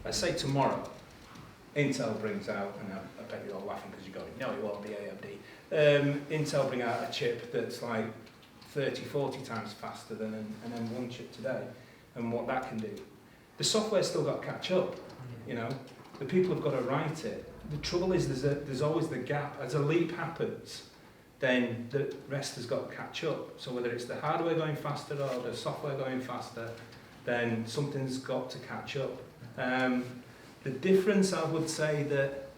Let's say tomorrow, Intel brings out, and I bet you're all laughing because you're going, no, it won't be AMD. Intel bring out a chip that's like 30, 40 times faster than an M1 chip today, and what that can do. The software's still got to catch up, you know. The people have got to write it. The trouble is there's always the gap. As a leap happens, then the rest has got to catch up. So whether it's the hardware going faster or the software going faster, then something's got to catch up. The difference I would say that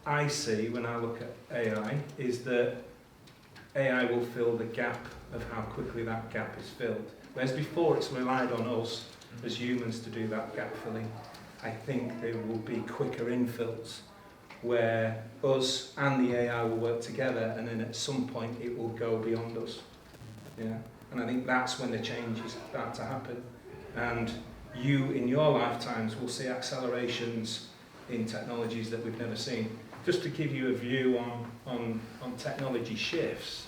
I see when I look at AI is that AI will fill the gap of how quickly that gap is filled. Whereas before it's relied on us as humans to do that gap filling. I think there will be quicker infills where us and the AI will work together, and then at some point it will go beyond us. Yeah, and I think that's when the changes start to happen. And you, in your lifetimes, will see accelerations in technologies that we've never seen. Just to give you a view on technology shifts,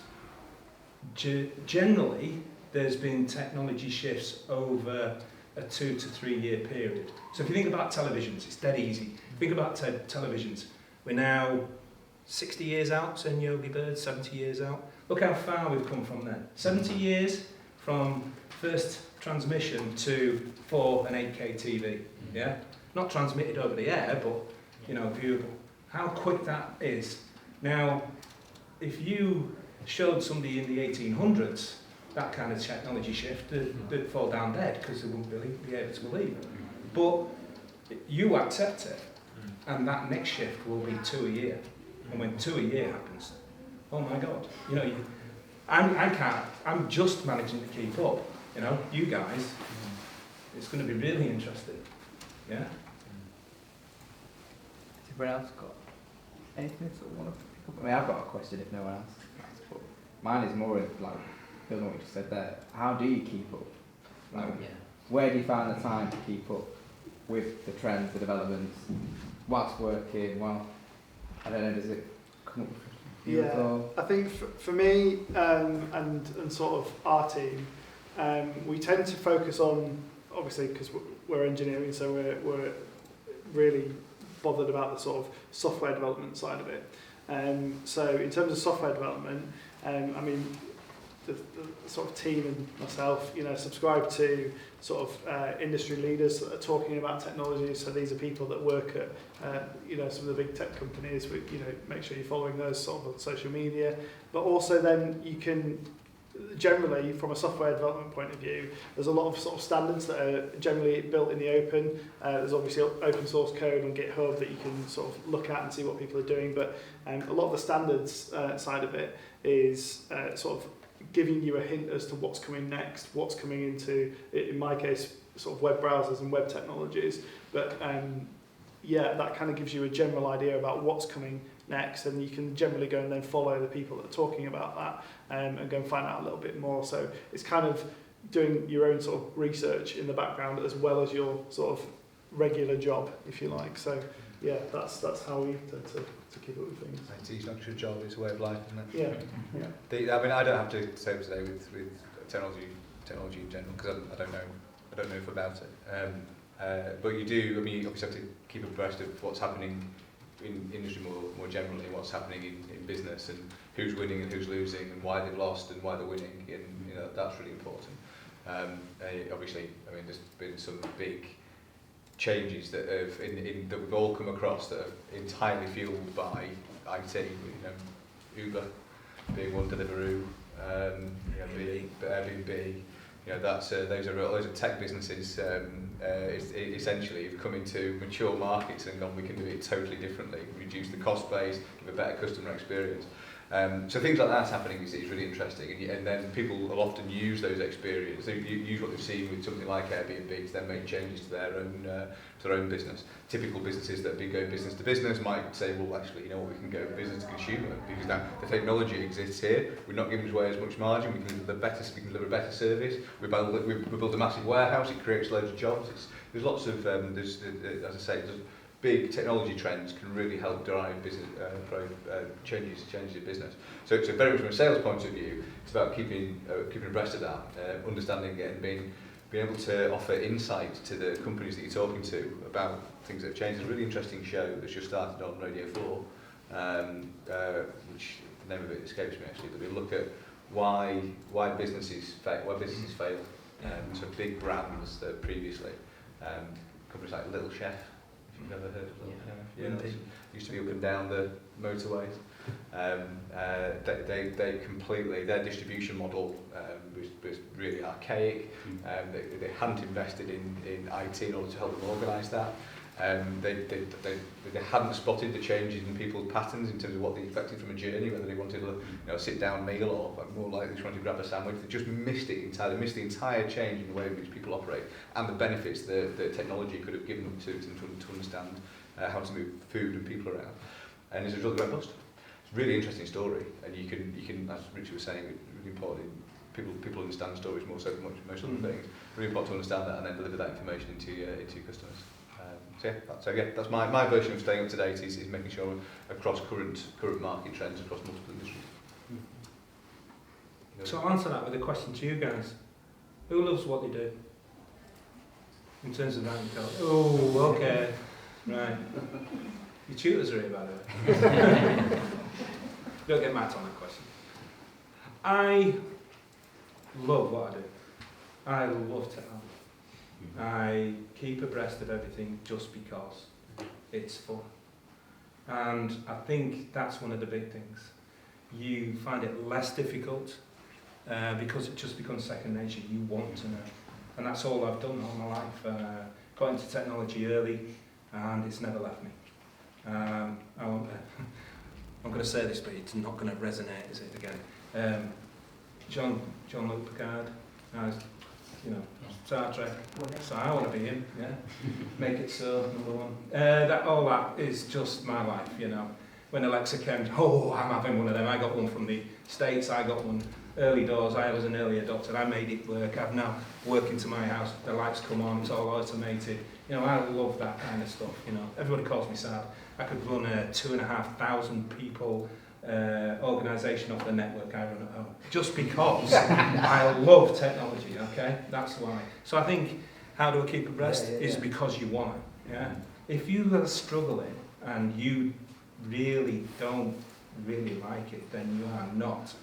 generally there's been technology shifts over a 2 to 3 year period. So if you think about televisions, it's dead easy. Think about televisions. We're now 60 years out, saying Yogi Bird, 70 years out. Look how far we've come from then. 70 years from first transmission to 4 and 8K TV. Yeah, not transmitted over the air, but you know, viewable. How quick that is. Now, if you showed somebody in the 1800s that kind of technology shift, they'd fall down dead because they wouldn't really be able to believe it. But you accept it, and that next shift will be 2 a year. And when 2 a year happens, oh my God, you know, I'm just managing to keep up. You know, you guys, it's going to be really interesting. Yeah. Has everyone else got anything to want to pick up? I mean, I've got a question if no one else has, but mine is more like building on what you just said there. How do you keep up? Like, where do you find the time to keep up with the trends, the developments, whilst working? Well, I don't know, does it come up with you at all? I think for me and sort of our team, we tend to focus on, obviously because we're engineering, so we're really bothered about the sort of software development side of it. So in terms of software development, I mean, the sort of team and myself, you know, subscribe to sort of industry leaders that are talking about technology. So these are people that work at, you know, some of the big tech companies. You know, make sure you're following those sort of on social media. But also then you can, generally from a software development point of view, there's a lot of sort of standards that are generally built in the open. There's obviously open source code on GitHub that you can sort of look at and see what people are doing. But a lot of the standards side of it is sort of giving you a hint as to what's coming next, what's coming into, in my case, sort of web browsers and web technologies. But yeah, that kind of gives you a general idea about what's coming next, and you can generally go and then follow the people that are talking about that and go and find out a little bit more. So it's kind of doing your own sort of research in the background as well as your sort of regular job, if you like. So yeah, that's how we tend to keep up with things. It's not just a job, it's a way of life, isn't it? Yeah. I mean, I don't have to say today with technology in general, because I don't know enough about it. But you do, I mean, you obviously have to keep abreast of what's happening in industry more generally, what's happening in business, and who's winning and who's losing, and why they've lost and why they're winning, and you know, that's really important. Obviously, I mean, there's been some big changes that have that we've all come across that are entirely fueled by IT. You know, Uber being one, Deliveroo, Airbnb. You know, those are tech businesses. Essentially, have come into mature markets and gone, we can do it totally differently, reduce the cost base, give a better customer experience. So things like that's happening is really interesting, and then people will often use those experiences. They use what they've seen with something like Airbnb to then make changes to their own business. Typical businesses that have been going business to business might say, well, actually, you know what, we can go business to consumer because now the technology exists here. We're not giving away as much margin. We can deliver a better service. We build a massive warehouse. It creates loads of jobs. There's lots of as I say, there's big technology trends can really help drive business changes in business. So very much from a sales point of view, it's about keeping abreast of that, understanding it, and being being able to offer insight to the companies that you're talking to about things that have changed. There's a really interesting show that's just started on Radio 4, which the name of it escapes me actually, but they look at why businesses fail. So big brands that previously, companies like Little Chef, if you've ever heard of them, used to be up and down the motorways. They completely, their distribution model was really archaic. They hadn't invested in IT in order to help them organise that. They hadn't spotted the changes in people's patterns in terms of what they expected from a journey, whether they wanted a sit-down meal or more likely just wanted to grab a sandwich. They just missed it entirely. They missed the entire change in the way in which people operate and the benefits that technology could have given them to understand how to move food and people around. And as a result, they went bust. It's a really interesting story, and you can, as Richard was saying, it's really important. People understand stories more so than most other things. Really important to understand that and then deliver that information into your customers. That's my version of staying up to date is making sure we're across current market trends across multiple industries. So I'll answer that with a question to you guys. Who loves what they do? In terms of that, you go, oh, okay, right. Your tutors are here, by the way. Don't get mad on that question. I love what I do. I love technology. I keep abreast of everything just because it's fun. And I think that's one of the big things. You find it less difficult because it just becomes second nature. You want to know. And that's all I've done all my life. Got into technology early and it's never left me. I'm going to say this, but it's not going to resonate, is it, again? Jean-Luc Picard, Star Trek, so I want to be him, yeah. Make it so, #1. All that is just my life, When Alexa came, I'm having one of them. I got one from the States, I got one early doors, I was an early adopter, I made it work. I've now worked into my house, the lights come on, it's all automated. I love that kind of stuff, Everybody calls me sad. I could run a 2,500 people organisation off the network I run at home. Just because I love technology, okay? That's why. So I think, how do I keep abreast? Is because you want it, yeah? If you are struggling and you really don't really like it, then you are not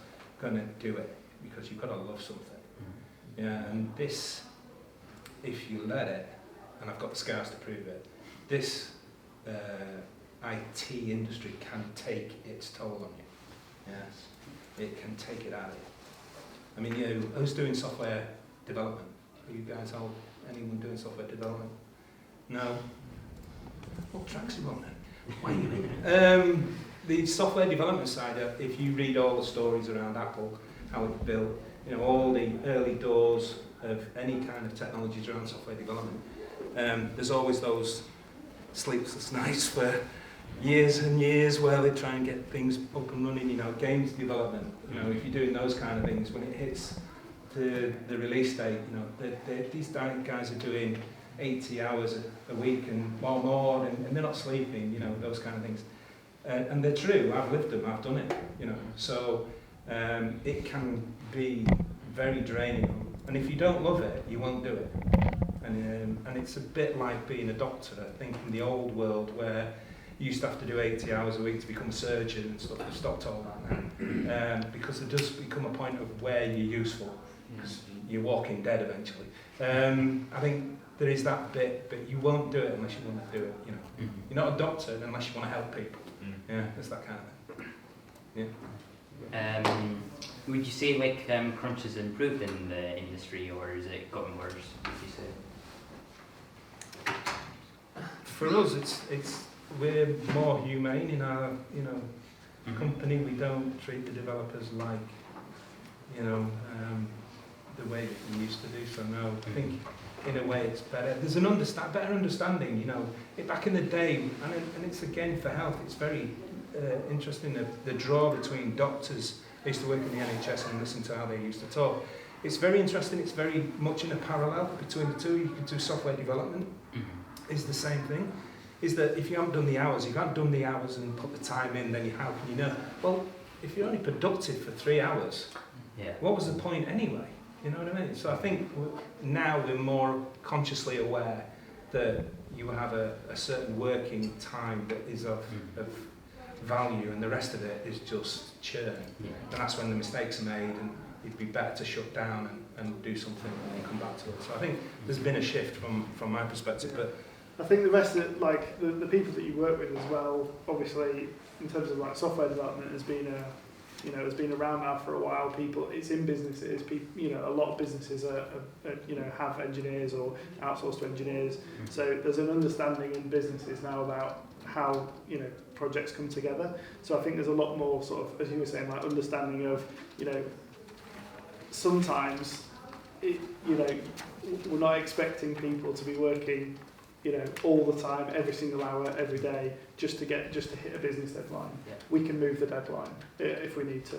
going to do it because you've got to love something. Yeah, and this, if you let it, and I've got the scars to prove it, this IT industry can take its toll on you. Yes, it can take it out of you. I mean, who's doing software development? Are you guys all, anyone doing software development? No? What tracks are you on then? Why are you in? The software development side, if you read all the stories around Apple, how it's built, all the early doors of any kind of technologies around software development, there's always those sleepless nights for years and years where they try and get things up and running, games development, if you're doing those kind of things, when it hits the release date, these guys are doing 80 hours a week and more, and they're not sleeping, those kind of things. And they're true, I've lived them, I've done it, so it can be very draining, and if you don't love it, you won't do it. And it's a bit like being a doctor, I think, in the old world where you used to have to do 80 hours a week to become a surgeon and stuff. They've stopped all that now because there does become a point of where you're useful. You're walking dead eventually. I think there is that bit, but you won't do it unless you want to do it. You're not a doctor unless you want to help people. Yeah, it's that kind of thing. Yeah. Would you say crunch has improved in the industry, or is it gotten worse? Would you say? For us, it's we're more humane in our company. We don't treat the developers like the way that we used to do. So no, I think in a way it's better. There's an better understanding. Back in the day, and it's again for health. It's very interesting the draw between doctors. I used to work in the NHS and listen to how they used to talk. It's very interesting. It's very much in a parallel between the two. You can do software development. Is the same thing. Is that if you haven't done the hours, and put the time in, then how can you know? Well, if you're only productive for 3 hours, what was the point anyway? You know what I mean? So I think now we're more consciously aware that you have a certain working time that is of value, and the rest of it is just churn. Yeah. And that's when the mistakes are made, and it'd be better to shut down and do something and then come back to it. So I think there's been a shift from my perspective, but I think the rest of like the people that you work with as well, obviously in terms of like software development has been has been around now for a while. People, it's in businesses. People, a lot of businesses are have engineers or outsource to engineers. So there's an understanding in businesses now about how projects come together. So I think there's a lot more sort of, as you were saying, like understanding of sometimes we're not expecting people to be working all the time, every single hour, every day, just to hit a business deadline. Yeah. We can move the deadline if we need to.